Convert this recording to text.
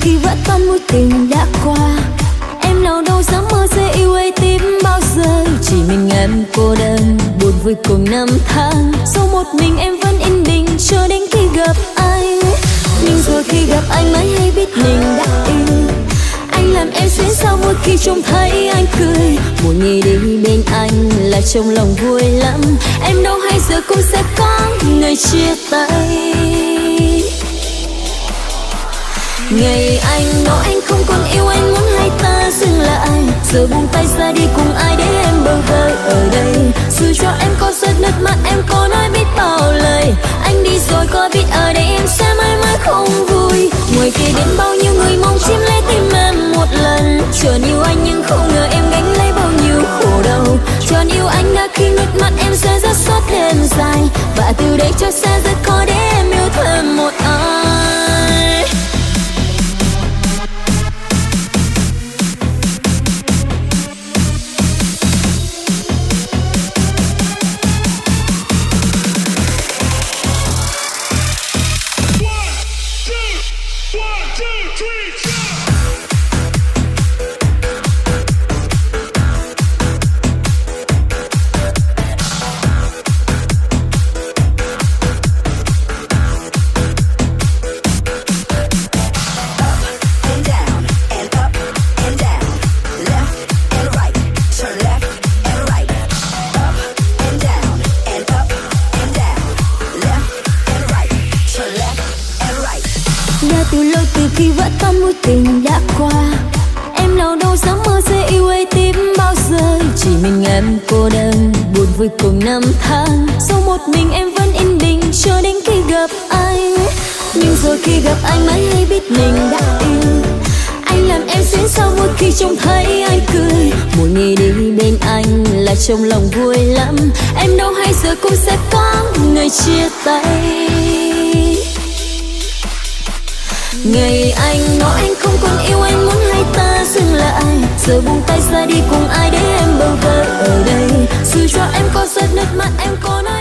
khi vỡ tan mối tình đã qua. Em nào đâu dám mơ sẽ yêu ấy tiếp bao giờ. Chỉ mình em cô đơn buồn vui cùng năm tháng. Sau một mình em vẫn yên bình cho đến khi gặp anh. Nhưng rồi khi gặp anh mới hay biết mình đã yêu. Anh làm em xuyến sao mỗi khi trông thấy anh cười. Mỗi ngày đi bên anh là trong lòng vui lắm. Em đâu hay giờ cũng sẽ có ngày chia tay. Ngày anh nói anh không còn yêu anh muốn hai ta dừng lại. Giờ buông tay ra đi cùng ai để em bơ vơ ở đây. Dù cho em có rất nước mắt em có nói biết bao lời. Anh đi rồi có biết ở đây em sẽ mãi mãi không vui. Ngoài kia đến bao nhiêu người mong chiếm lấy tim em một lần. Tròn yêu anh nhưng không ngờ em gánh lấy bao nhiêu khổ đau. Tròn yêu anh đã khi nước mắt em sẽ rất suốt đêm dài. Và từ đây cho sẽ rất khó để em yêu thêm một ai. Đã từ lâu từ khi vỡ tan mối tình đã qua. Em nào đâu dám mơ sẽ yêu ấy tiếp bao giờ. Chỉ mình em cô đơn buồn vui cùng năm tháng. Sau một mình em vẫn yên bình cho đến khi gặp anh. Nhưng rồi khi gặp anh mới hay biết mình đã yêu. Anh làm em xuyến sao mỗi khi trông thấy anh cười. Mỗi ngày đi bên anh là trong lòng vui lắm. Em đâu hay giờ cũng sẽ có ngày chia tay. Ngày anh nói anh không còn yêu anh muốn hai ta dừng lại. Giờ buông tay ra đi cùng ai để em bơ vơ ở đây. Dù cho em có rất nước mắt em có nói